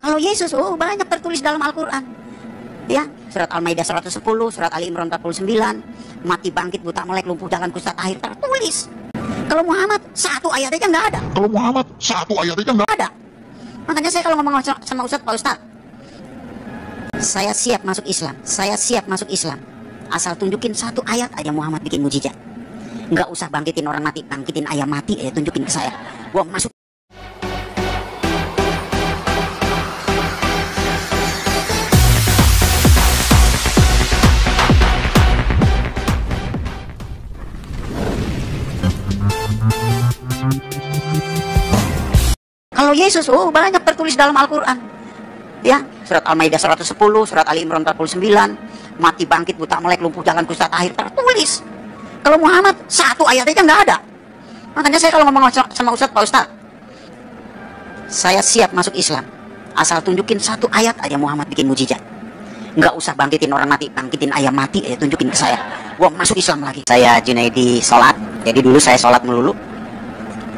Kalau Yesus, oh banyak tertulis dalam Al-Quran. Ya, surat Al-Maidah 110, surat Ali Imran 49, mati bangkit, buta melek, lumpuh jalan, kusta tahir, tertulis. Kalau Muhammad, satu ayat aja nggak ada. Ada. Makanya saya kalau ngomong sama Ustadz, Pak Ustadz, saya siap masuk Islam. Asal tunjukin satu ayat aja Muhammad bikin mujizat. Nggak usah bangkitin orang mati, bangkitin ayam mati, tunjukin ke saya. Gua masuk. Kalau Yesus, oh banyak tertulis dalam Al-Quran. Ya, surat Al-Maidah 110, surat Ali Imran 49, mati bangkit, buta melek, lumpuh jalan, kusta tahir, tertulis. Kalau Muhammad, satu ayat aja nggak ada. Makanya saya kalau ngomong sama Ustadz, Pak Ustadz, saya siap masuk Islam. Asal tunjukin satu ayat aja Muhammad bikin mujizat. Nggak usah bangkitin orang mati, bangkitin ayam mati, tunjukin ke saya. Gua masuk Islam lagi. Saya Junaidi sholat, jadi dulu saya sholat melulu.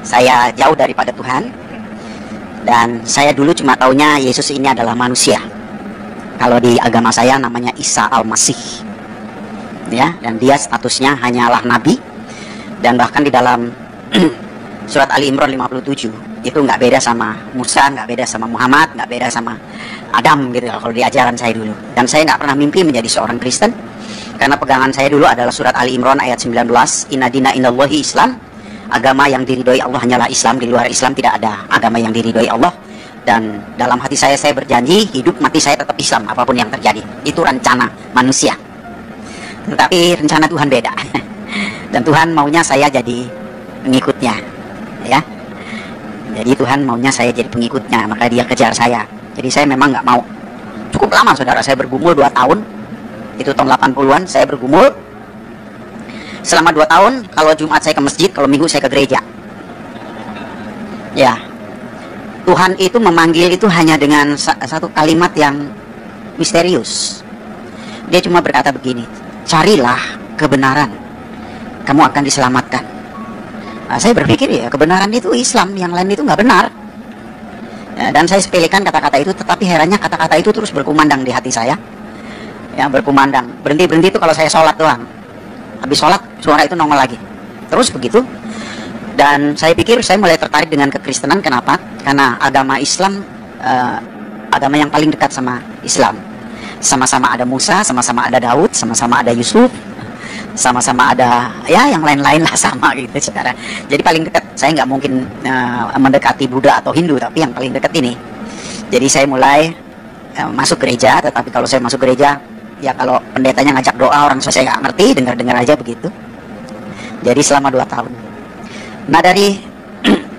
Saya jauh daripada Tuhan. Dan saya dulu cuma taunya Yesus ini adalah manusia. Kalau di agama saya namanya Isa Al-Masih. Ya, dan dia statusnya hanyalah nabi. Dan bahkan di dalam surat Ali Imran 57 itu nggak beda sama Musa, nggak beda sama Muhammad, nggak beda sama Adam gitu kalau di ajaran saya dulu. Dan saya nggak pernah mimpi menjadi seorang Kristen karena pegangan saya dulu adalah surat Ali Imran ayat 19, Inna dina indallahi Islam. Agama yang diridhoi Allah hanyalah Islam, di luar Islam tidak ada agama yang diridhoi Allah. Dan dalam hati saya berjanji hidup mati saya tetap Islam apapun yang terjadi. Itu rencana manusia. Tetapi rencana Tuhan beda. Dan Tuhan maunya saya jadi pengikutnya, ya. Jadi Tuhan maunya saya jadi pengikutnya, maka dia kejar saya. Jadi saya memang nggak mau. Cukup lama saudara, saya bergumul 2 tahun. Itu tahun 80-an saya bergumul. Selama 2 tahun, kalau Jumat saya ke masjid, kalau Minggu saya ke gereja. Ya, Tuhan itu memanggil itu hanya dengan satu kalimat yang misterius. Dia cuma berkata begini, carilah kebenaran, kamu akan diselamatkan. Nah, saya berpikir ya, kebenaran itu Islam, yang lain itu nggak benar. Ya, dan saya sepelekan kata-kata itu, tetapi herannya kata-kata itu terus berkumandang di hati saya. Ya, berkumandang. Berhenti-berhenti itu kalau saya sholat doang. Habis sholat, suara itu nongol lagi. Terus begitu. Dan saya pikir saya mulai tertarik dengan kekristenan. Kenapa? Karena agama Islam agama yang paling dekat sama Islam. Sama-sama ada Musa, sama-sama ada Daud, sama-sama ada Yusuf, sama-sama ada ya yang lain-lain lah sama gitu saudara. Jadi paling dekat. Saya nggak mungkin mendekati Buddha atau Hindu, tapi yang paling dekat ini. Jadi saya mulai masuk gereja. Tetapi kalau saya masuk gereja, ya kalau pendetanya ngajak doa, orang saya nggak ngerti, dengar-dengar aja begitu. Jadi selama 2 tahun. Nah dari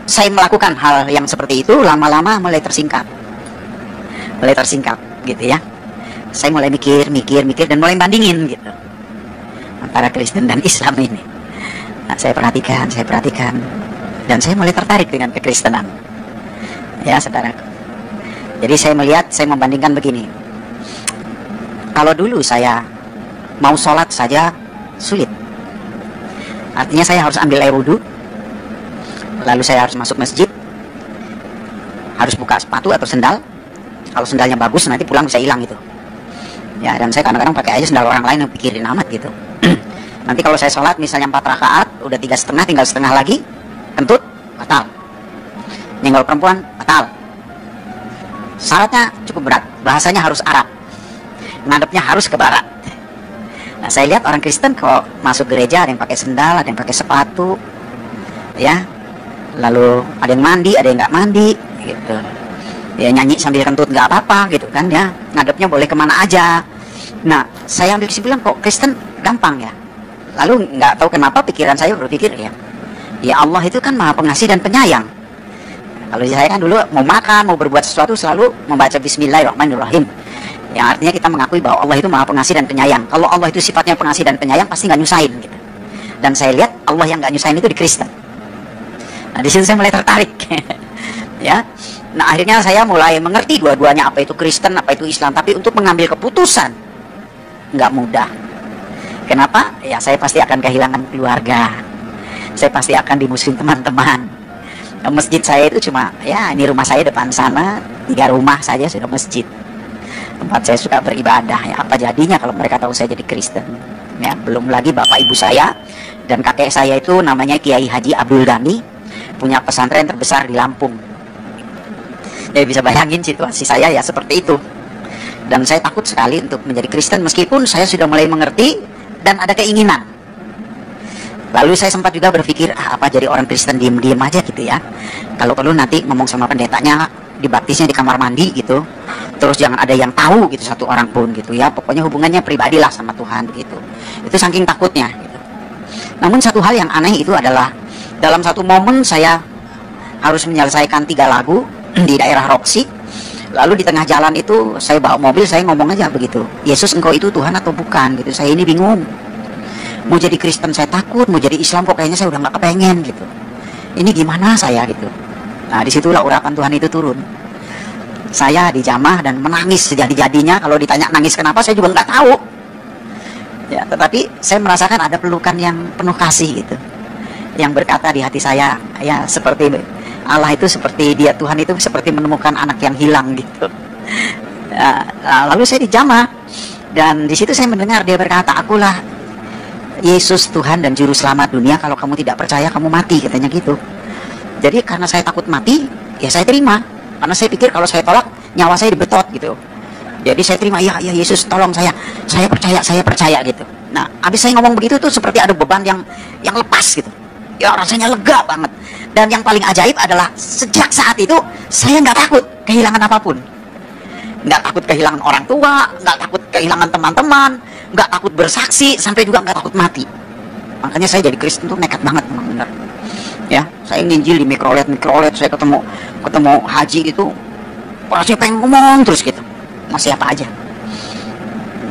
saya melakukan hal yang seperti itu, lama-lama mulai tersingkap gitu ya. Saya mulai mikir dan mulai bandingin gitu antara Kristen dan Islam ini. Nah, saya perhatikan dan saya mulai tertarik dengan kekristenan. Ya saudara. Jadi saya membandingkan begini. Kalau dulu saya mau sholat saja sulit. Artinya saya harus ambil air wudhu, lalu saya harus masuk masjid, harus buka sepatu atau sendal. Kalau sendalnya bagus nanti pulang bisa hilang gitu. Ya, dan saya kadang-kadang pakai aja sendal orang lain yang pikirin amat gitu. Nanti kalau saya sholat misalnya 4 rakaat, udah 3,5, tinggal setengah lagi, kentut, batal. Nyenggol perempuan, batal. Syaratnya cukup berat, bahasanya harus Arab. Ngadepnya harus ke barat. Nah, saya lihat orang Kristen kalau masuk gereja ada yang pakai sendal, ada yang pakai sepatu, ya. Lalu ada yang mandi, ada yang nggak mandi, gitu. Ya nyanyi sambil kentut nggak apa-apa, gitu kan ya. Ngadepnya boleh kemana aja. Nah, saya ambil kesimpulan kok Kristen gampang ya. Lalu nggak tahu kenapa pikiran saya berpikir ya Allah itu kan Maha Pengasih dan Penyayang. Kalau saya kan dulu mau makan, mau berbuat sesuatu selalu membaca Bismillahirrahmanirrahim. Yang artinya kita mengakui bahwa Allah itu Maha Pengasih dan Penyayang. Kalau Allah itu sifatnya pengasih dan penyayang, pasti nggak nyusahin gitu. Dan saya lihat Allah yang nggak nyusahin itu di Kristen. Nah di situ saya mulai tertarik. Ya. Nah akhirnya saya mulai mengerti dua-duanya, apa itu Kristen, apa itu Islam. Tapi untuk mengambil keputusan nggak mudah. Kenapa? Ya saya pasti akan kehilangan keluarga. Saya pasti akan dimusuhin teman-teman. Masjid saya itu cuma, ya ini rumah saya depan sana, 3 rumah saja sudah masjid. Tempat saya suka beribadah. Ya, apa jadinya kalau mereka tahu saya jadi Kristen? Ya, belum lagi bapak ibu saya dan kakek saya itu namanya Kiai Haji Abdul Ghani, punya pesantren terbesar di Lampung. Ya bisa bayangin situasi saya ya seperti itu. Dan saya takut sekali untuk menjadi Kristen meskipun saya sudah mulai mengerti dan ada keinginan. Lalu saya sempat juga berpikir, apa jadi orang Kristen diem-diem aja gitu ya. Kalau perlu nanti ngomong sama pendetanya, dibaptisnya di kamar mandi gitu. Terus jangan ada yang tahu gitu, satu orang pun gitu ya. Pokoknya hubungannya pribadilah sama Tuhan gitu. Itu saking takutnya gitu. Namun satu hal yang aneh itu adalah dalam satu momen saya harus menyelesaikan 3 lagu di daerah Roxy. Lalu di tengah jalan itu saya bawa mobil, saya ngomong aja begitu, Yesus engkau itu Tuhan atau bukan gitu. Saya ini bingung. Mau jadi Kristen saya takut, mau jadi Islam kok kayaknya saya udah gak kepengen gitu. Ini gimana saya gitu. Nah disitulah urapan Tuhan itu turun. Saya dijamah dan menangis sejadi-jadinya. Kalau ditanya nangis kenapa saya juga nggak tahu. Ya, tetapi saya merasakan ada pelukan yang penuh kasih gitu, yang berkata di hati saya, ya seperti Allah itu seperti dia, Tuhan itu seperti menemukan anak yang hilang gitu. Ya, lalu saya dijamah dan di situ saya mendengar dia berkata, akulah Yesus Tuhan dan Juru Selamat dunia, kalau kamu tidak percaya kamu mati, katanya gitu. Jadi karena saya takut mati, ya saya terima. Karena saya pikir kalau saya tolak, nyawa saya dibetot gitu. Jadi saya terima, ya Yesus tolong saya percaya gitu. Nah, habis saya ngomong begitu tuh seperti ada beban yang lepas gitu. Ya rasanya lega banget. Dan yang paling ajaib adalah sejak saat itu saya nggak takut kehilangan apapun. Nggak takut kehilangan orang tua, nggak takut kehilangan teman-teman, nggak takut bersaksi, sampai juga nggak takut mati. Makanya saya jadi Kristen tuh nekat banget memang benar. Ya, saya nginjil di mikrolet, saya ketemu haji itu, rasanya pengen ngomong terus gitu, masih apa aja.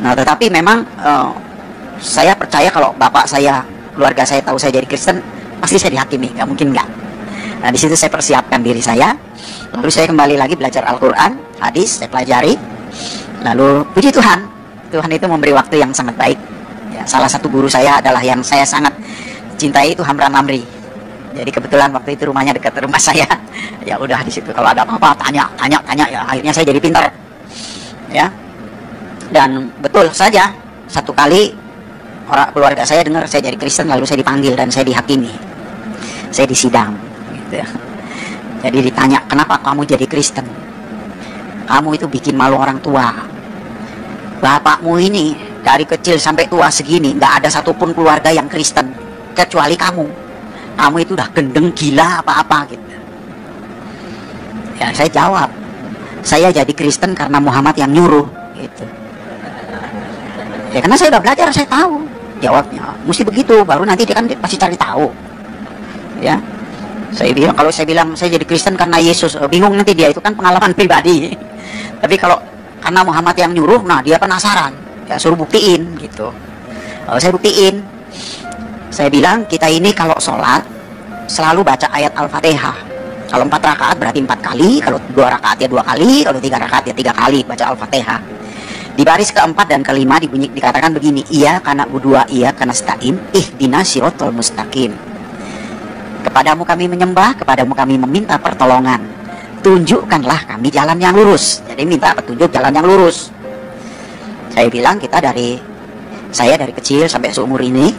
Nah, tetapi memang saya percaya kalau bapak saya, keluarga saya tahu saya jadi Kristen, pasti saya dihakimi, nggak mungkin nggak. Nah, di situ saya persiapkan diri saya, lalu saya kembali lagi belajar Al-Quran, hadis, saya pelajari, lalu puji Tuhan, Tuhan itu memberi waktu yang sangat baik. Ya, salah satu guru saya adalah yang saya sangat cintai, itu Hamran Amri. Jadi kebetulan waktu itu rumahnya dekat rumah saya. Ya udah di situ kalau ada apa-apa tanya ya, akhirnya saya jadi pintar. Ya. Dan betul saja satu kali orang keluarga saya dengar saya jadi Kristen, lalu saya dipanggil dan saya dihakimi. Saya disidang gitu. Jadi ditanya, "Kenapa kamu jadi Kristen? Kamu itu bikin malu orang tua. Bapakmu ini dari kecil sampai tua segini nggak ada satupun keluarga yang Kristen kecuali kamu. Kamu itu udah gendeng, gila apa-apa gitu." Ya saya jawab, saya jadi Kristen karena Muhammad yang nyuruh gitu. Ya karena saya udah belajar, saya tahu jawabnya mesti begitu, baru nanti dia kan pasti cari tahu. Ya, saya bilang, kalau saya bilang saya jadi Kristen karena Yesus, bingung nanti dia, itu kan pengalaman pribadi. Tapi kalau karena Muhammad yang nyuruh, nah dia penasaran, ya suruh buktiin gitu. Kalau saya buktiin, saya bilang kita ini kalau sholat selalu baca ayat Al-Fatihah. Kalau 4 rakaat berarti 4 kali, kalau 2 rakaat ya 2 kali, kalau 3 rakaat ya 3 kali baca Al-Fatihah. Di baris keempat dan kelima dikatakan begini, iya karena berdua, iya karena stain, ihdinas siratal mustaqim. Kepadamu kami menyembah, kepadamu kami meminta pertolongan. Tunjukkanlah kami jalan yang lurus. Jadi minta petunjuk jalan yang lurus. Saya bilang saya dari kecil sampai seumur ini,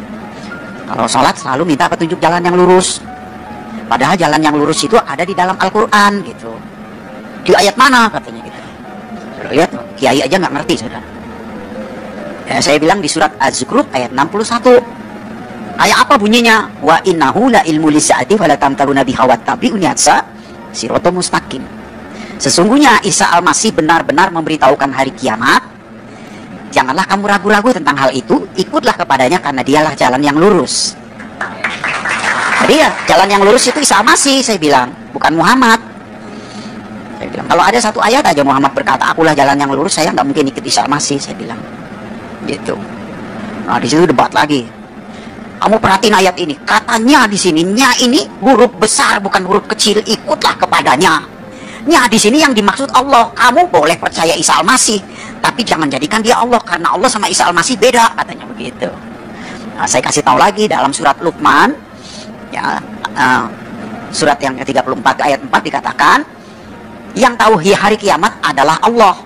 kalau sholat selalu minta petunjuk jalan yang lurus. Padahal jalan yang lurus itu ada di dalam Al-Quran gitu. Di ayat mana katanya gitu. Lihat, kiai aja nggak ngerti saudara. Ya, saya bilang di surat Az-Zukhruf ayat 61. Ayat apa bunyinya? Wa innahu la ilmu lisaati wa la tamtaruna biha wattabi'un yatsa siratal mustaqim. Sesungguhnya Isa Al-Masih benar-benar memberitahukan hari kiamat. Janganlah kamu ragu-ragu tentang hal itu, ikutlah kepadanya karena dialah jalan yang lurus. Jadi ya, jalan yang lurus itu Isa Al-Masih, saya bilang, bukan Muhammad. Saya bilang, kalau ada satu ayat aja Muhammad berkata, akulah jalan yang lurus, saya nggak mungkin ikut Isa Al-Masih, saya bilang. Gitu. Nah, di situ debat lagi. Kamu perhatiin ayat ini, katanya di sini, nya ini huruf besar bukan huruf kecil, ikutlah kepadanya. Nya di sini yang dimaksud Allah. Kamu boleh percaya Isa Al-Masih, tapi jangan jadikan dia Allah, karena Allah sama Isa Al-Masih beda, katanya begitu. Nah, saya kasih tahu lagi dalam surat Luqman, ya, surat yang ke-34 ayat 4 dikatakan, yang tahu hari kiamat adalah Allah.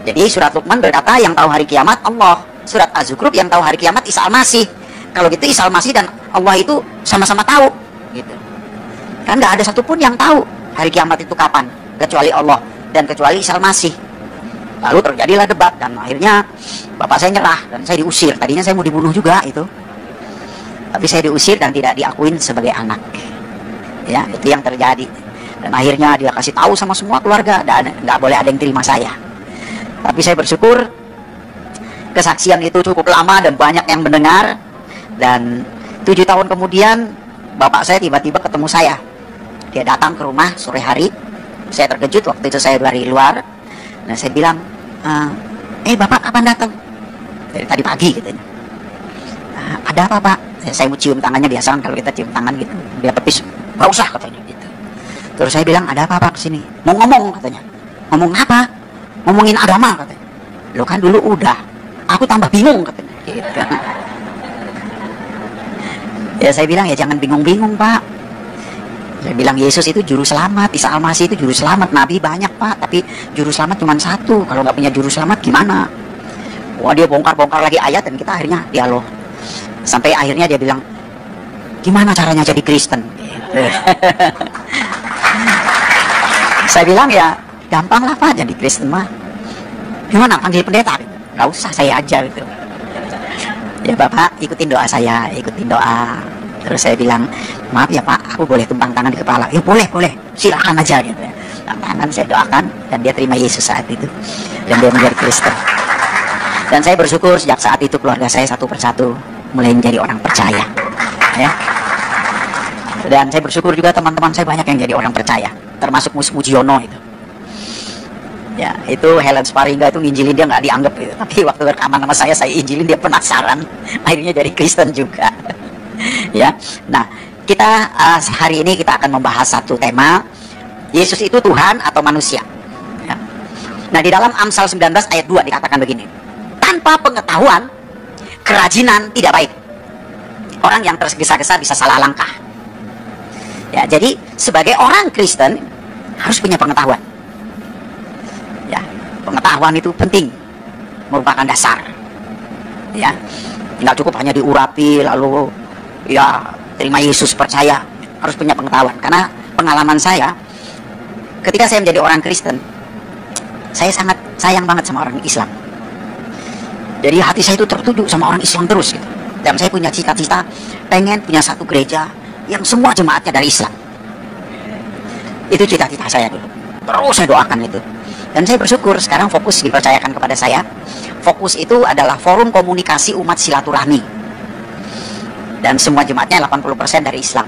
Jadi surat Luqman berkata yang tahu hari kiamat Allah. Surat Az-Zukhruf yang tahu hari kiamat Isa Al-Masih. Kalau gitu Isa Al-Masih dan Allah itu sama-sama tahu gitu. Kan nggak ada satupun yang tahu hari kiamat itu kapan kecuali Allah dan kecuali Isa Al-Masih. Lalu terjadilah debat dan akhirnya bapak saya nyerah dan saya diusir. Tadinya saya mau dibunuh juga itu, tapi saya diusir dan tidak diakuin sebagai anak. Ya, itu yang terjadi. Dan akhirnya dia kasih tahu sama semua keluarga, nggak boleh ada yang terima saya. Tapi saya bersyukur kesaksian itu cukup lama dan banyak yang mendengar. Dan 7 tahun kemudian bapak saya tiba-tiba ketemu saya. Dia datang ke rumah sore hari. Saya terkejut, waktu itu saya dari luar. Nah saya bilang, bapak kapan datang? Dari tadi pagi katanya. Ada apa pak? Saya mau cium tangannya, biasa kan kalau kita cium tangan gitu. Dia pepis, nggak usah katanya gitu. Terus saya bilang, ada apa pak kesini? Mau ngomong katanya. Ngomong apa? Ngomongin agama katanya. Lo kan dulu udah, aku tambah bingung katanya gitu. Ya saya bilang, ya jangan bingung-bingung pak. Saya bilang Yesus itu juru selamat, Isa Al-Masih itu juru selamat. Nabi banyak pak, tapi juru selamat cuma satu. Kalau nggak punya juru selamat gimana? Wah dia bongkar-bongkar lagi ayat dan kita akhirnya dialog. Sampai akhirnya dia bilang, gimana caranya jadi Kristen? Saya bilang ya gampang lah pak jadi Kristen mah. Gimana panggil pendeta? Gak usah, saya aja gitu. Ya bapak ikutin doa saya, ikutin doa. Terus saya bilang, maaf ya pak, aku boleh tumpang tangan di kepala? Ya boleh, silakan aja gitu ya. Tangan saya doakan dan dia terima Yesus saat itu dan dia menjadi Kristen. Dan saya bersyukur sejak saat itu keluarga saya satu persatu mulai menjadi orang percaya ya. Dan saya bersyukur juga teman-teman saya banyak yang jadi orang percaya, termasuk Mus Mujiono itu ya. Itu Helen Sparingga itu nginjilin dia nggak dianggap gitu. Tapi waktu rekaman sama saya injilin dia penasaran, akhirnya jadi Kristen juga. Ya, nah kita hari ini kita akan membahas satu tema, Yesus itu Tuhan atau manusia ya. Nah di dalam Amsal 19 ayat 2 dikatakan begini, tanpa pengetahuan kerajinan tidak baik, orang yang tergesa-gesa bisa salah langkah ya. Jadi sebagai orang Kristen harus punya pengetahuan ya. Pengetahuan itu penting, merupakan dasar ya. Nggak cukup hanya diurapi lalu ya terima Yesus percaya, harus punya pengetahuan. Karena pengalaman saya ketika saya menjadi orang Kristen, saya sangat sayang banget sama orang Islam. Jadi hati saya itu tertuju sama orang Islam terus gitu. Dan saya punya cita-cita pengen punya satu gereja yang semua jemaatnya dari Islam. Itu cita-cita saya dulu, terus saya doakan itu. Dan saya bersyukur sekarang fokus dipercayakan kepada saya. Fokus itu adalah forum komunikasi umat silaturahmi, dan semua jemaatnya 80% dari Islam.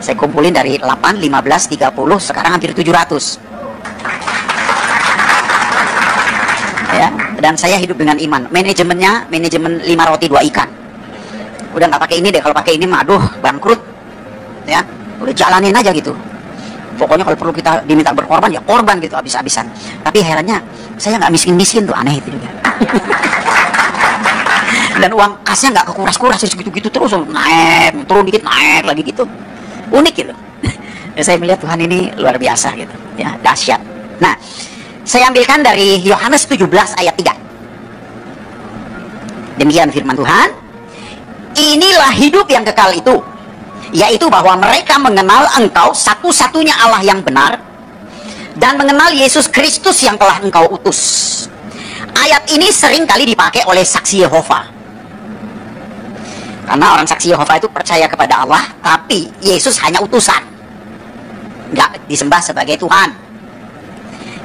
Saya kumpulin dari 8, 15, 30, sekarang hampir 700 ya. Dan saya hidup dengan iman. Manajemennya manajemen 5 roti 2 ikan. Udah nggak pakai ini deh, kalau pakai ini mah aduh bangkrut ya. Udah jalanin aja gitu. Pokoknya kalau perlu kita diminta berkorban ya korban gitu habis-habisan. Tapi herannya saya nggak miskin-miskin tuh, aneh itu juga. Dan uang kasnya nggak kekuras-kuras, segitu-gitu terus naik, turun dikit naik lagi gitu, unik gitu. Saya melihat Tuhan ini luar biasa gitu ya, dahsyat. Nah saya ambilkan dari Yohanes 17 ayat 3. Demikian firman Tuhan, inilah hidup yang kekal itu, yaitu bahwa mereka mengenal Engkau satu-satunya Allah yang benar dan mengenal Yesus Kristus yang telah Engkau utus. Ayat ini sering kali dipakai oleh saksi Yehova. Karena orang saksi Yehova itu percaya kepada Allah, tapi Yesus hanya utusan, nggak disembah sebagai Tuhan.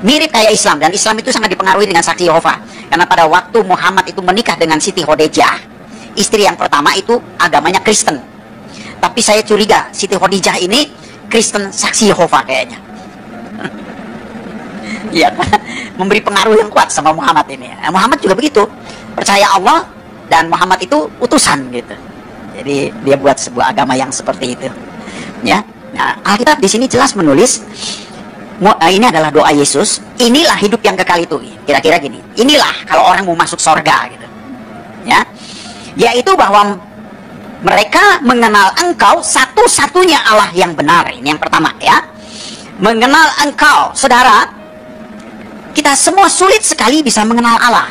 Mirip kayak Islam, dan Islam itu sangat dipengaruhi dengan saksi Yehova. Karena pada waktu Muhammad itu menikah dengan Siti Khadijah, istri yang pertama itu agamanya Kristen. Tapi saya curiga Siti Khadijah ini Kristen saksi Yehova kayaknya. Ya, memberi pengaruh yang kuat sama Muhammad ini. Muhammad juga begitu, percaya Allah dan Muhammad itu utusan gitu. Jadi dia buat sebuah agama yang seperti itu. Ya, nah, Alkitab di sini jelas menulis ini adalah doa Yesus. Inilah hidup yang kekal itu. Kira-kira gini. Inilah kalau orang mau masuk sorga gitu. Ya, yaitu bahwa Mereka mengenal engkau satu-satunya Allah yang benar. Ini yang pertama ya. Mengenal engkau, saudara. Kita semua sulit sekali bisa mengenal Allah.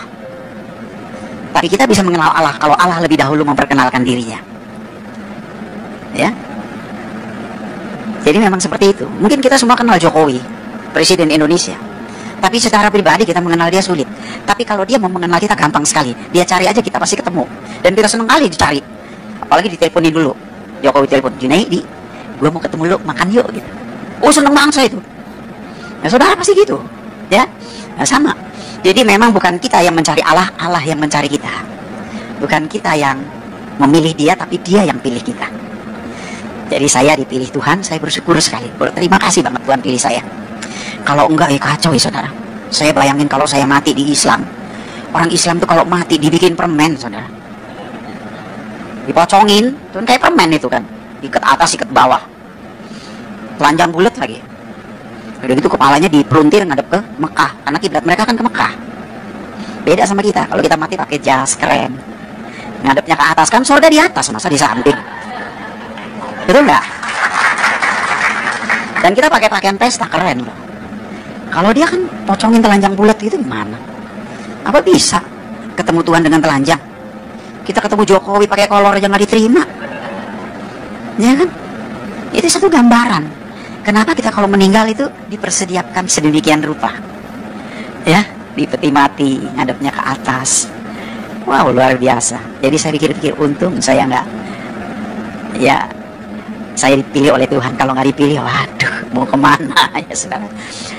Tapi kita bisa mengenal Allah kalau Allah lebih dahulu memperkenalkan dirinya. Ya. Jadi memang seperti itu. Mungkin kita semua kenal Jokowi, Presiden Indonesia. Tapi secara pribadi kita mengenal dia sulit. Tapi kalau dia mau mengenal kita gampang sekali. Dia cari aja, kita pasti ketemu. Dan kita senang kali dicari. Apalagi diteleponin dulu. Jokowi telepon, Junaidi, gue mau ketemu lu, makan yuk gitu. Oh, seneng banget saya itu. Nah, saudara pasti gitu. Ya, nah, sama. Jadi memang bukan kita yang mencari Allah, Allah yang mencari kita. Bukan kita yang memilih dia, tapi dia yang pilih kita. Jadi saya dipilih Tuhan, saya bersyukur sekali. Terima kasih banget Tuhan pilih saya. Kalau enggak ya kacau ya saudara. Saya bayangin kalau saya mati di Islam. Orang Islam tuh kalau mati dibikin permen saudara. Dipocongin, tuh kayak permen itu kan. Ikat atas, ikat bawah. Telanjang bulat lagi. Udah gitu kepalanya dipeluntir ngadep ke Mekah. Karena kiblat mereka kan ke Mekah. Beda sama kita. Kalau kita mati pakai jas keren. Ngadepnya ke atas kan surga di atas, masa di samping. Betul nggak? Dan kita pakai pakaian pesta keren loh. Kalau dia kan pocongin telanjang bulat gitu gimana? Apa bisa ketemu Tuhan dengan telanjang? Kita ketemu Jokowi pakai kolor aja nggak diterima. Ya kan? Itu satu gambaran. Kenapa kita kalau meninggal itu dipersediakan sedemikian rupa? Ya, di peti mati, ngadepnya ke atas. Wow, luar biasa. Jadi saya pikir-pikir untung saya nggak, ya, saya dipilih oleh Tuhan. Kalau nggak dipilih, waduh, mau kemana ya saudara?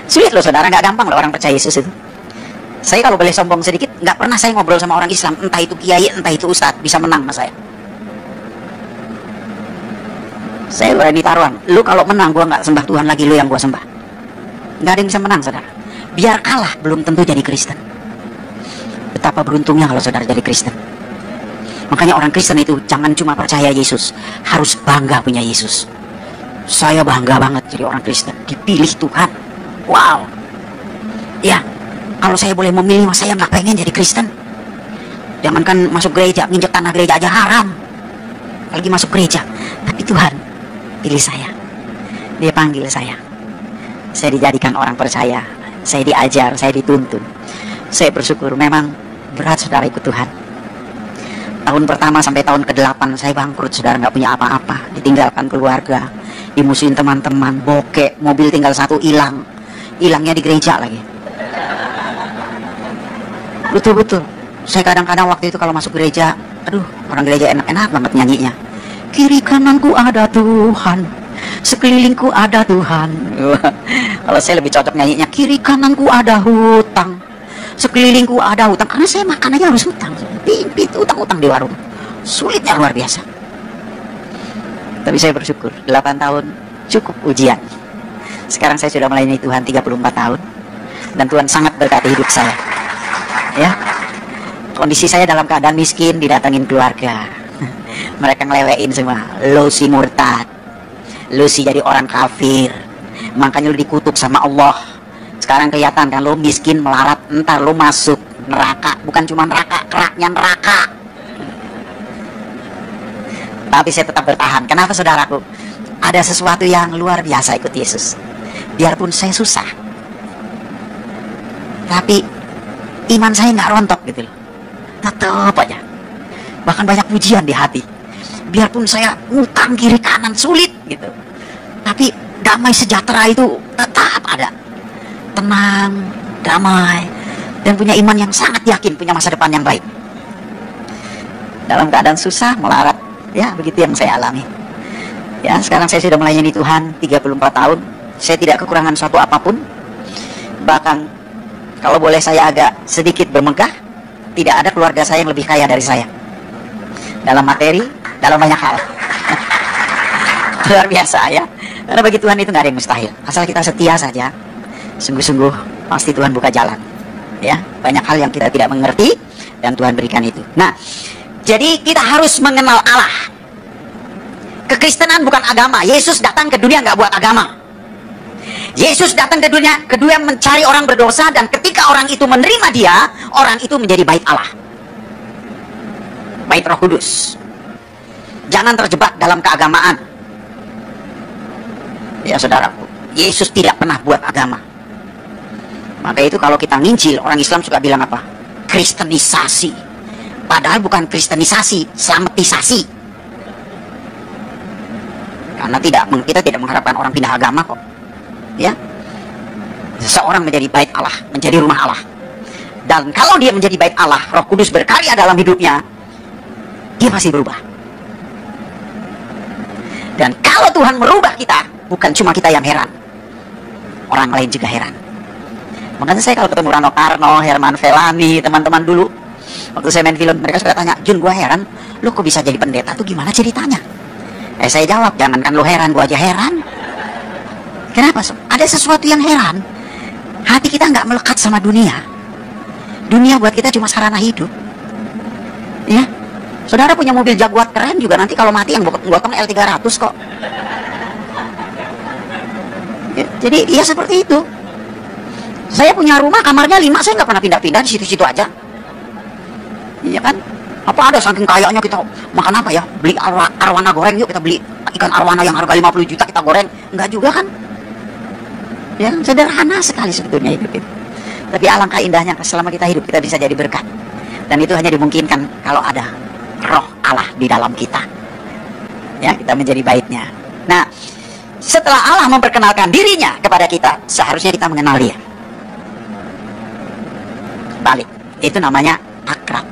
Sulit loh saudara, nggak gampang loh orang percaya Yesus itu. Saya kalau boleh sombong sedikit, nggak pernah saya ngobrol sama orang Islam, entah itu kiai, entah itu ustadz, bisa menang sama saya. Saya berani taruhan, lu kalau menang gua nggak sembah Tuhan lagi, lu yang gua sembah. Nggak ada yang bisa menang saudara. Biar kalah belum tentu jadi Kristen. Betapa beruntungnya kalau saudara jadi Kristen. Makanya orang Kristen itu jangan cuma percaya Yesus, harus bangga punya Yesus. Saya bangga banget jadi orang Kristen, dipilih Tuhan. Wow. Ya, kalau saya boleh memilih, saya nggak pengen jadi Kristen. Jangankan masuk gereja, nginjek tanah gereja aja haram. Apalagi masuk gereja. Tapi Tuhan pilih saya. Dia panggil saya. Saya dijadikan orang percaya. Saya diajar, saya dituntun. Saya bersyukur. Memang berat saudara ikut Tuhan. Tahun pertama sampai tahun ke-8 saya bangkrut saudara, nggak punya apa-apa. Ditinggalkan keluarga, dimusuhin teman-teman, bokek, mobil tinggal satu hilang. Hilangnya di gereja lagi. Betul-betul. Saya kadang-kadang waktu itu kalau masuk gereja, aduh, orang gereja enak-enak banget nyanyinya. Kiri kananku ada Tuhan, sekelilingku ada Tuhan. Kalau saya lebih cocok nyanyinya, kiri kananku ada hutang, sekelilingku ada hutang. Karena saya makan aja harus hutang. Pimpit utang-utang di warung. Sulitnya luar biasa. Tapi saya bersyukur 8 tahun cukup ujian. Sekarang saya sudah melayani Tuhan 34 tahun. Dan Tuhan sangat berkati hidup saya. Ya. Kondisi saya dalam keadaan miskin, didatengin keluarga. Mereka ngelewein semua. Lu si murtad, lu si jadi orang kafir, makanya lu dikutuk sama Allah. Sekarang kelihatan kan lu miskin melarat, entar lu masuk neraka. Bukan cuma neraka, keraknya neraka. Tapi saya tetap bertahan. Kenapa saudaraku? Ada sesuatu yang luar biasa ikut Yesus. Biarpun saya susah, tapi iman saya nggak rontok gitu loh. Tetap aja. Bahkan banyak pujian di hati. Biarpun saya ngutang kiri kanan sulit gitu, tapi damai sejahtera itu tetap ada. Tenang, damai, dan punya iman yang sangat yakin punya masa depan yang baik. Dalam keadaan susah, melarat, ya begitu yang saya alami. Ya, sekarang saya sudah melayani Tuhan 34 tahun. Saya tidak kekurangan suatu apapun. Bahkan kalau boleh saya agak sedikit bermegah, tidak ada keluarga saya yang lebih kaya dari saya. Dalam materi, dalam banyak hal. Luar biasa ya. Karena bagi Tuhan itu nggak ada yang mustahil. Asal kita setia saja, sungguh-sungguh pasti Tuhan buka jalan. Ya, banyak hal yang kita tidak mengerti dan Tuhan berikan itu. Nah, jadi kita harus mengenal Allah. Kekristenan bukan agama. Yesus datang ke dunia nggak buat agama. Yesus datang ke dunia kedua mencari orang berdosa, dan ketika orang itu menerima dia, orang itu menjadi bait Allah, bait Roh Kudus. Jangan terjebak dalam keagamaan. Ya saudaraku, Yesus tidak pernah buat agama. Maka itu kalau kita nginjil, orang Islam suka bilang apa? Kristenisasi. Padahal bukan kristenisasi, selamatisasi. Karena kita tidak mengharapkan orang pindah agama kok. Ya, seseorang menjadi bait Allah, menjadi rumah Allah. Dan kalau dia menjadi bait Allah, Roh Kudus berkarya dalam hidupnya, dia pasti berubah. Dan kalau Tuhan merubah kita, bukan cuma kita yang heran, orang lain juga heran. Makanya saya kalau ketemu Rano Karno, Herman Felani, teman-teman dulu, waktu saya main film, mereka suka tanya, Jun, gua heran, lu kok bisa jadi pendeta tuh gimana ceritanya? Saya jawab, jangankan lu heran, gua aja heran. Kenapa? Ada sesuatu yang heran. Hati kita nggak melekat sama dunia. Dunia buat kita cuma sarana hidup. Ya, saudara punya mobil Jaguar keren juga, nanti kalau mati yang gotong L300 kok. Ya, jadi ya seperti itu. Saya punya rumah, kamarnya 5, saya nggak pernah pindah-pindah di situ-situ aja. Iya kan? Apa ada saking kayaknya kita makan apa ya? Beli arwana goreng, yuk kita beli ikan arwana yang harga 50 juta kita goreng. Enggak juga kan? Ya, sederhana sekali sebetulnya hidup itu. Tapi alangkah indahnya selama kita hidup kita bisa jadi berkat. Dan itu hanya dimungkinkan kalau ada Roh Allah di dalam kita. Ya, kita menjadi baitnya. Nah, setelah Allah memperkenalkan dirinya kepada kita, seharusnya kita mengenal dia. Balik, itu namanya akrab.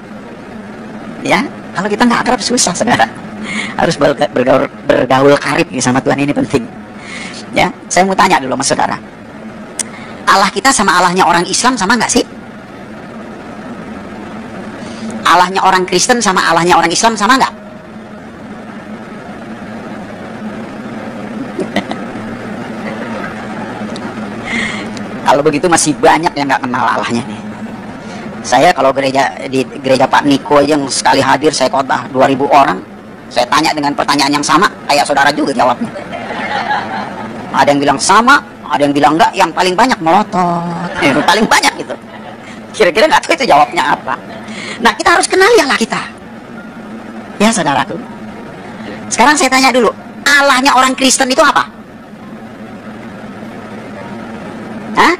Ya, kalau kita nggak akrab susah, saudara. Harus bergaul karib sama Tuhan, ini penting. Ya, saya mau tanya dulu sama saudara. Allah kita sama Allahnya orang Islam sama nggak sih? Allahnya orang Kristen sama Allahnya orang Islam sama nggak? Kalau begitu masih banyak yang nggak kenal Allahnya nih. Saya kalau di gereja Pak Niko aja yang sekali hadir saya khotbah 2000 orang, saya tanya dengan pertanyaan yang sama, kayak saudara juga jawabnya. Ada yang bilang sama, ada yang bilang enggak, yang paling banyak melotot. Paling banyak gitu. Kira-kira nggak tahu itu jawabnya apa. Nah, kita harus kenali Allah kita. Ya saudaraku. Sekarang saya tanya dulu, Allahnya orang Kristen itu apa? Hah?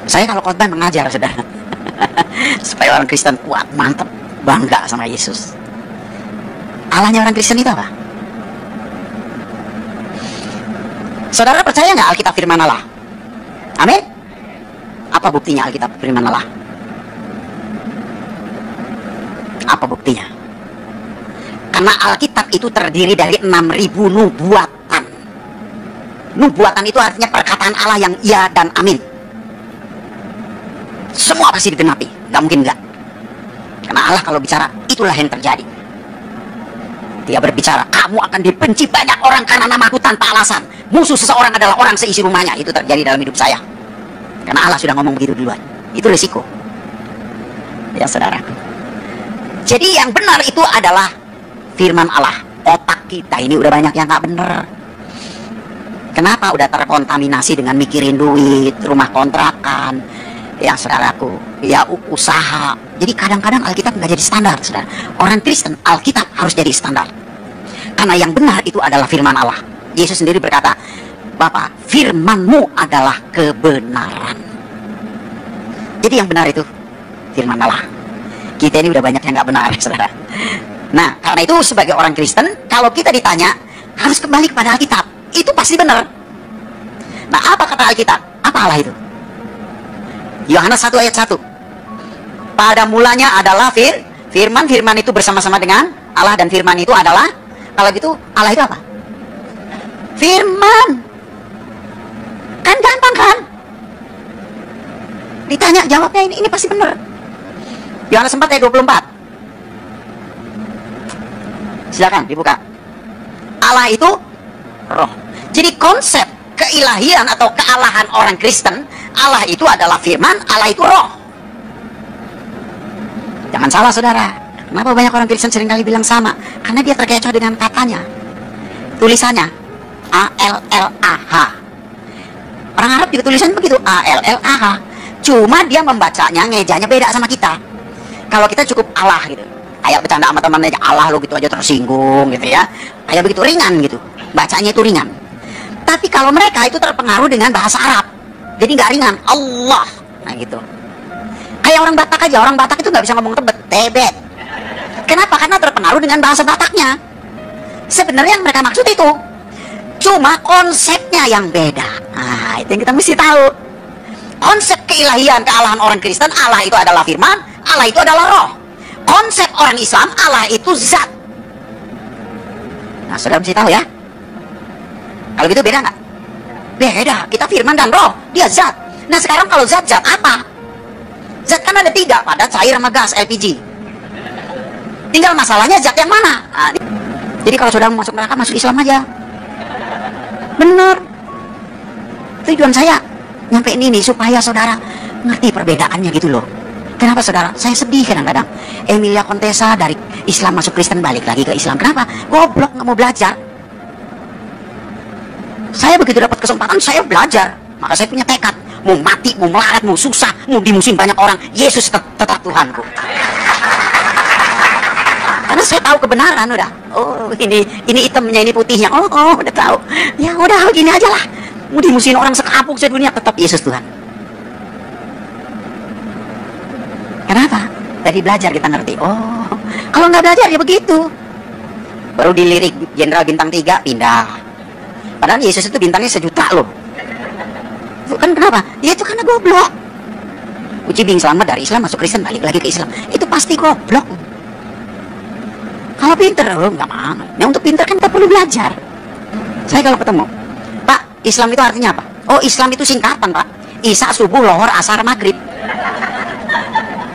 Saya kalau khotbah mengajar, saudara. Supaya orang Kristen kuat, mantap, bangga sama Yesus. Allahnya orang Kristen itu apa? Saudara percaya nggak Alkitab firman Allah? Amin? Apa buktinya Alkitab firman Allah? Apa buktinya? Karena Alkitab itu terdiri dari 6.000 nubuatan. Nubuatan itu artinya perkataan Allah yang iya dan amin. Semua pasti digenapi, nggak mungkin nggak. Karena Allah kalau bicara, itulah yang terjadi. Dia berbicara, kamu akan dibenci banyak orang karena namaku tanpa alasan. Musuh seseorang adalah orang seisi rumahnya. Itu terjadi dalam hidup saya. Karena Allah sudah ngomong begitu duluan. Itu risiko. Ya saudara. Jadi yang benar itu adalah firman Allah. Otak kita ini udah banyak yang nggak benar. Kenapa? Udah terkontaminasi dengan mikirin duit, rumah kontrakan, ya saudaraku, ya usaha. Jadi kadang-kadang Alkitab nggak jadi standar, saudara. Orang Kristen, Alkitab harus jadi standar. Karena yang benar itu adalah firman Allah. Yesus sendiri berkata, Bapa, firman-Mu adalah kebenaran. Jadi yang benar itu firman Allah. Kita ini udah banyak yang nggak benar, saudara. Nah, karena itu sebagai orang Kristen, kalau kita ditanya, harus kembali kepada Alkitab. Itu pasti benar. Nah, apa kata Alkitab? Apa Allah itu? Yohanes 1 ayat 1. Pada mulanya adalah firman. Firman itu bersama-sama dengan Allah, dan firman itu adalah, kalau gitu Allah itu apa? Firman. Kan gampang kan? Ditanya jawabnya ini pasti benar. Yohanes 4 ayat 24. Silakan dibuka. Allah itu roh. Jadi konsep keilahian atau kealahan orang Kristen, Allah itu adalah firman, Allah itu roh. Jangan salah, saudara. Kenapa banyak orang Kristen seringkali bilang sama? Karena dia terkecoh dengan katanya, tulisannya A-L-L-A-H. Orang Arab juga tulisannya begitu, A-L-L-A-H. Cuma dia membacanya, ngejanya beda sama kita. Kalau kita cukup Allah gitu, Kayak bercanda sama temannya, Allah lo gitu aja tersinggung gitu ya. Kayak begitu ringan gitu. Bacanya itu ringan. Tapi kalau mereka itu terpengaruh dengan bahasa Arab, jadi nggak ringan. Allah. Nah gitu. Kayak orang Batak aja, orang Batak itu nggak bisa ngomong tebet. Kenapa? Karena terpengaruh dengan bahasa Bataknya. Sebenarnya yang mereka maksud itu, cuma konsepnya yang beda. Nah, itu yang kita mesti tahu. Konsep keilahian, kealahan orang Kristen, Allah itu adalah firman, Allah itu adalah roh. Konsep orang Islam, Allah itu zat. Nah, saudara mesti tahu ya. Kalau gitu beda nggak? Beda. Kita firman dan roh, dia zat. Nah, sekarang kalau zat apa? Zat kan ada 3, padat, cair, sama gas, LPG. Tinggal masalahnya zat yang mana. Nah, jadi kalau saudara mau masuk neraka, masuk Islam aja. Bener. Tujuan saya nyampe ini supaya saudara ngerti perbedaannya gitu loh. Kenapa saudara? Saya sedih kadang-kadang. Emilia Contessa dari Islam masuk Kristen balik lagi ke Islam. Kenapa? Goblok, nggak mau belajar. Saya begitu dapat kesempatan, saya belajar. Maka saya punya tekad. Mau mati, mau melarat, mau susah, mau dimusuhin banyak orang, Yesus tetap Tuhanku. Karena saya tahu kebenaran udah. Oh, ini hitamnya, ini putihnya. Oh, udah tahu. Ya udah, gini aja lah. Mau dimusuhin orang sekampung sedunia, tetap Yesus Tuhan. Kenapa? Dari belajar kita ngerti. Oh, kalau nggak belajar ya begitu. Baru dilirik Jenderal Bintang 3 pindah. Padahal Yesus itu bintangnya 1 juta loh. Itu kan kenapa? Ya itu karena goblok. Uci Bing selamat dari Islam masuk Kristen balik lagi ke Islam. Itu pasti goblok. Kalau pinter, nggak mau. Nah, untuk pinter kan kita perlu belajar. Saya kalau ketemu, Pak, Islam itu artinya apa? Oh, Islam itu singkatan, Pak. Isya, subuh, lohor, asar, maghrib.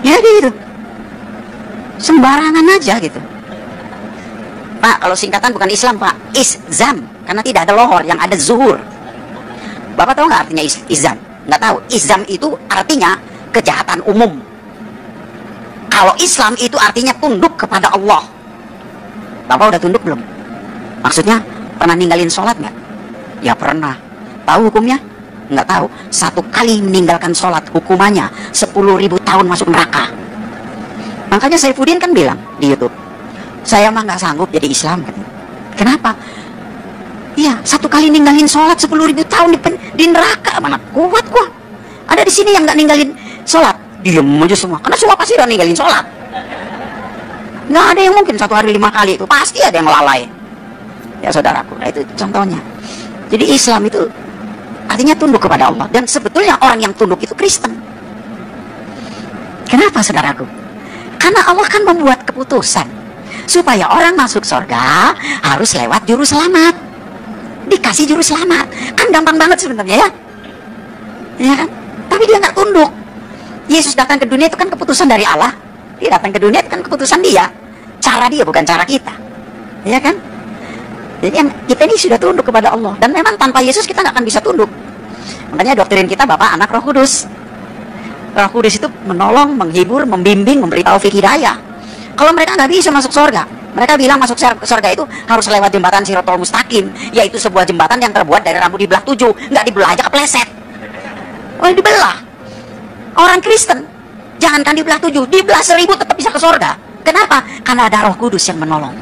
Ya gitu. Sembarangan aja gitu. Pak, kalau singkatan bukan Islam, Pak. Izam. Karena tidak ada lohor, yang ada zuhur. Bapak tahu nggak artinya izam? Nggak tahu. Izam itu artinya kejahatan umum. Kalau Islam itu artinya tunduk kepada Allah. Bapak udah tunduk belum? Maksudnya pernah ninggalin sholat nggak? Ya pernah. Tahu hukumnya? Nggak tahu. 1 kali meninggalkan sholat hukumannya 10.000 tahun masuk neraka. Makanya Saifuddin kan bilang di YouTube, saya mah nggak sanggup jadi Islam. Kenapa? Iya, 1 kali ninggalin sholat 10.000 tahun di neraka. Mana kuat gua? Ada di sini yang nggak ninggalin sholat, diem aja semua. Karena semua pasti udah ninggalin sholat. Nggak ada yang mungkin 1 hari 5 kali itu, pasti ada yang lalai. Ya saudaraku, nah itu contohnya. Jadi Islam itu artinya tunduk kepada Allah. Dan sebetulnya orang yang tunduk itu Kristen. Kenapa saudaraku? Karena Allah kan membuat keputusan supaya orang masuk surga harus lewat juru selamat. Dikasih juru selamat. Kan gampang banget sebenarnya ya. Ya kan? Tapi dia nggak tunduk. Yesus datang ke dunia itu kan keputusan dari Allah. Dia datang ke dunia itu kan keputusan dia. Cara dia bukan cara kita. Ya kan? Jadi kita ini sudah tunduk kepada Allah. Dan memang tanpa Yesus kita nggak akan bisa tunduk. Makanya doktrin kita Bapa, Anak, Roh Kudus. Roh Kudus itu menolong, menghibur, membimbing, memberi taufik hidayah. Kalau mereka nggak bisa masuk surga, mereka bilang masuk surga itu harus lewat jembatan Siratul Mustaqim, yaitu sebuah jembatan yang terbuat dari rambut dibelah 7, nggak dibelah aja kepleset. Oh, dibelah. Orang Kristen, jangankan dibelah 7, dibelah 1000 tetap bisa ke surga. Kenapa? Karena ada Roh Kudus yang menolong.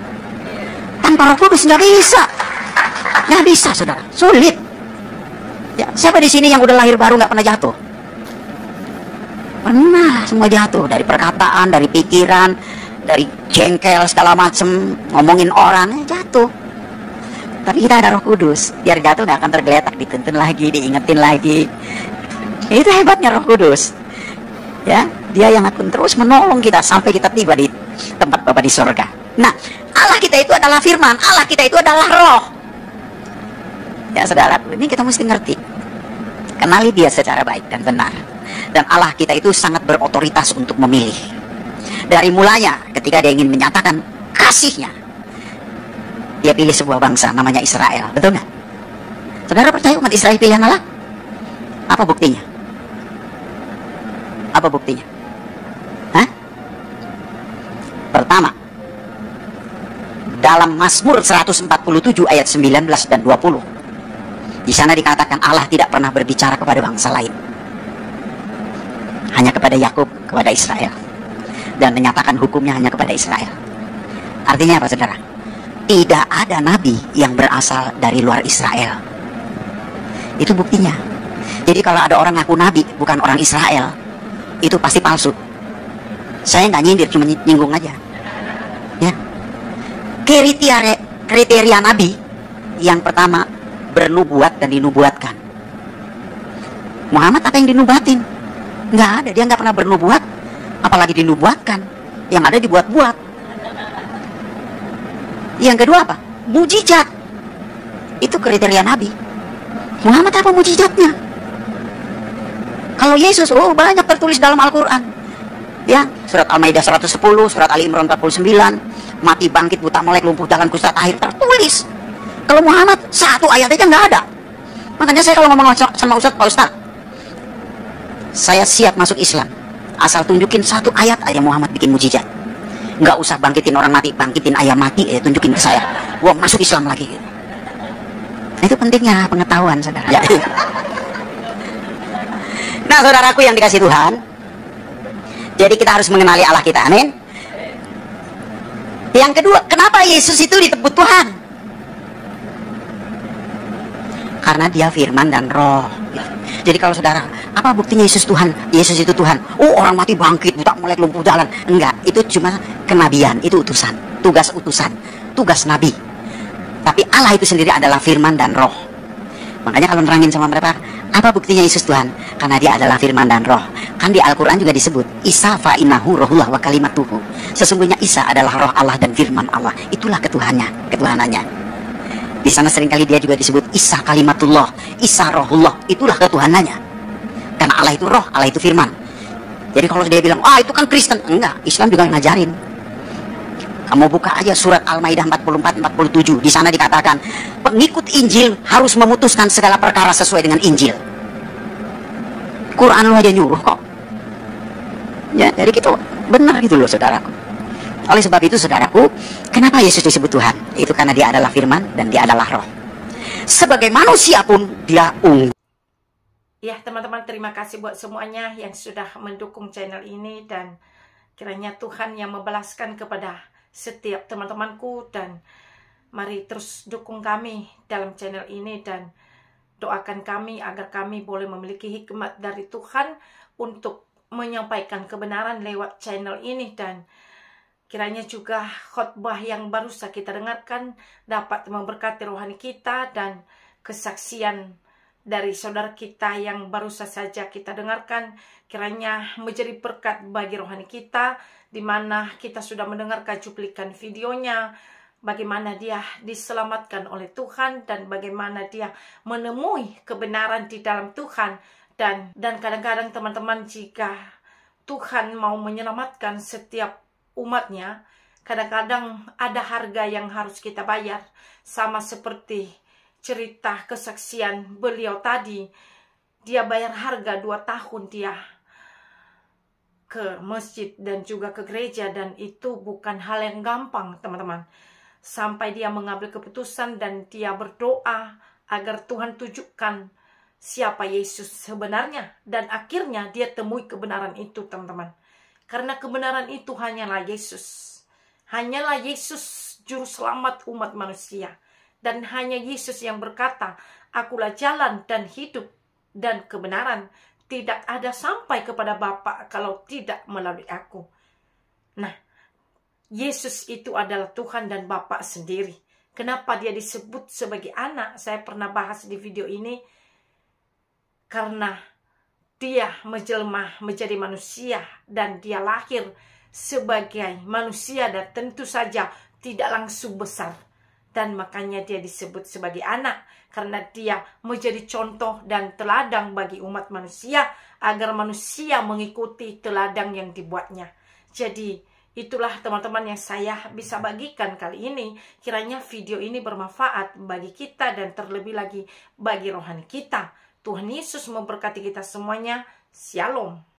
Tanpa Roh Kudus nggak bisa, saudara. Sulit. Ya, siapa di sini yang udah lahir baru nggak pernah jatuh? Pernah, semua jatuh. Dari perkataan, dari pikiran, dari jengkel segala macem, ngomongin orang, jatuh. Tapi kita ada Roh Kudus, biar jatuh nggak akan tergeletak, dituntun lagi, diingetin lagi. Itu hebatnya Roh Kudus. Ya, dia yang akan terus menolong kita sampai kita tiba di tempat Bapa di surga. Nah, Allah kita itu adalah firman, Allah kita itu adalah roh. Ya saudara, ini kita mesti ngerti. Kenali dia secara baik dan benar. Dan Allah kita itu sangat berotoritas untuk memilih. Dari mulanya ketika dia ingin menyatakan kasihnya, dia pilih sebuah bangsa namanya Israel. Betul nggak? Saudara percaya umat Israel pilihan Allah? Apa buktinya? Apa buktinya? Hah? Pertama, dalam Mazmur 147 ayat 19 dan 20. Di sana dikatakan Allah tidak pernah berbicara kepada bangsa lain. Hanya kepada Yakub, kepada Israel. dan menyatakan hukumnya hanya kepada Israel. Artinya apa, saudara? Tidak ada nabi yang berasal dari luar Israel. Itu buktinya. Jadi kalau ada orang ngaku nabi bukan orang Israel, itu pasti palsu. Saya nggak nyindir, cuma nyinggung aja. Ya. Kriteria nabi yang pertama, bernubuat dan dinubuatkan. Muhammad apa yang dinubatin? Nggak ada, dia nggak pernah bernubuat, apalagi dinubuatkan. Yang ada dibuat-buat. Yang kedua apa? Mujizat. Itu kriteria nabi. Muhammad apa mujizatnya? Kalau Yesus, oh banyak tertulis dalam Al-Quran. Ya, surat Al-Maidah 110, surat Ali Imran 49, mati bangkit, buta melek, lumpuh jalan, kusta akhir, tertulis. Kalau Muhammad, satu ayat aja nggak ada. Makanya saya kalau ngomong sama Ustadz, Pak Ustadz, saya siap masuk Islam, asal tunjukin satu ayat aja Muhammad bikin mujizat. Nggak usah bangkitin orang mati, bangkitin ayam mati, tunjukin ke saya, gua masuk Islam lagi. Nah, itu pentingnya pengetahuan, saudara. Ya. Nah, saudaraku yang dikasih Tuhan, jadi kita harus mengenali Allah kita, amin. Yang kedua, kenapa Yesus itu disebut Tuhan? Karena dia firman dan roh. Jadi kalau saudara, apa buktinya Yesus Tuhan? Yesus itu Tuhan. Oh, orang mati bangkit, buta melek, lumpuh jalan. Enggak, itu cuma kenabian, itu utusan, tugas nabi. Tapi Allah itu sendiri adalah firman dan roh. Makanya kalau nerangin sama mereka, apa buktinya Yesus Tuhan? Karena dia adalah firman dan roh. Kan di Al-Quran juga disebut, Isa fa'innahu rohullah wa kalimatuhu. Sesungguhnya Isa adalah roh Allah dan firman Allah. Itulah ketuhanannya. Di sana seringkali dia juga disebut Isa kalimatullah, Isa rohullah. Itulah ketuhanannya. Karena Allah itu roh, Allah itu firman. Jadi kalau dia bilang, itu kan Kristen. Enggak, Islam juga ngajarin. Kamu buka aja surat Al-Maidah 44-47. Di sana dikatakan, pengikut Injil harus memutuskan segala perkara sesuai dengan Injil. Quran lu aja nyuruh kok. Ya, jadi gitu, benar gitu loh, saudaraku. Oleh sebab itu, saudaraku, kenapa Yesus disebut Tuhan? Itu karena dia adalah firman dan dia adalah roh. Sebagai manusia pun dia unggul. Ya, teman-teman, terima kasih buat semuanya yang sudah mendukung channel ini, dan kiranya Tuhan yang membalaskan kepada setiap teman-temanku, dan mari terus dukung kami dalam channel ini dan doakan kami agar kami boleh memiliki hikmat dari Tuhan untuk menyampaikan kebenaran lewat channel ini, dan kiranya juga khotbah yang baru saja kita dengarkan dapat memberkati rohani kita, dan kesaksian dari saudara kita yang baru saja kita dengarkan kiranya menjadi berkat bagi rohani kita, di mana kita sudah mendengarkan cuplikan videonya, bagaimana dia diselamatkan oleh Tuhan dan bagaimana dia menemui kebenaran di dalam Tuhan. Dan kadang-kadang teman-teman, jika Tuhan mau menyelamatkan setiap umatnya, kadang-kadang ada harga yang harus kita bayar. Sama seperti cerita kesaksian beliau tadi, dia bayar harga 2 tahun dia ke masjid dan juga ke gereja, dan itu bukan hal yang gampang, teman-teman. Sampai dia mengambil keputusan dan dia berdoa agar Tuhan tunjukkan siapa Yesus sebenarnya, dan akhirnya dia temui kebenaran itu, teman-teman. Karena kebenaran itu hanyalah Yesus. Hanyalah Yesus juru selamat umat manusia. Dan hanya Yesus yang berkata, akulah jalan dan hidup dan kebenaran. Tidak ada sampai kepada Bapa kalau tidak melalui aku. Nah, Yesus itu adalah Tuhan dan Bapa sendiri. Kenapa dia disebut sebagai anak? Saya pernah bahas di video ini. Karena dia menjelma menjadi manusia dan dia lahir sebagai manusia dan tentu saja tidak langsung besar. Dan makanya dia disebut sebagai anak, karena dia menjadi contoh dan teladan bagi umat manusia agar manusia mengikuti teladan yang dibuatnya. Jadi itulah teman-teman yang saya bisa bagikan kali ini. Kiranya video ini bermanfaat bagi kita dan terlebih lagi bagi rohani kita. Tuhan Yesus memberkati kita semuanya. Shalom.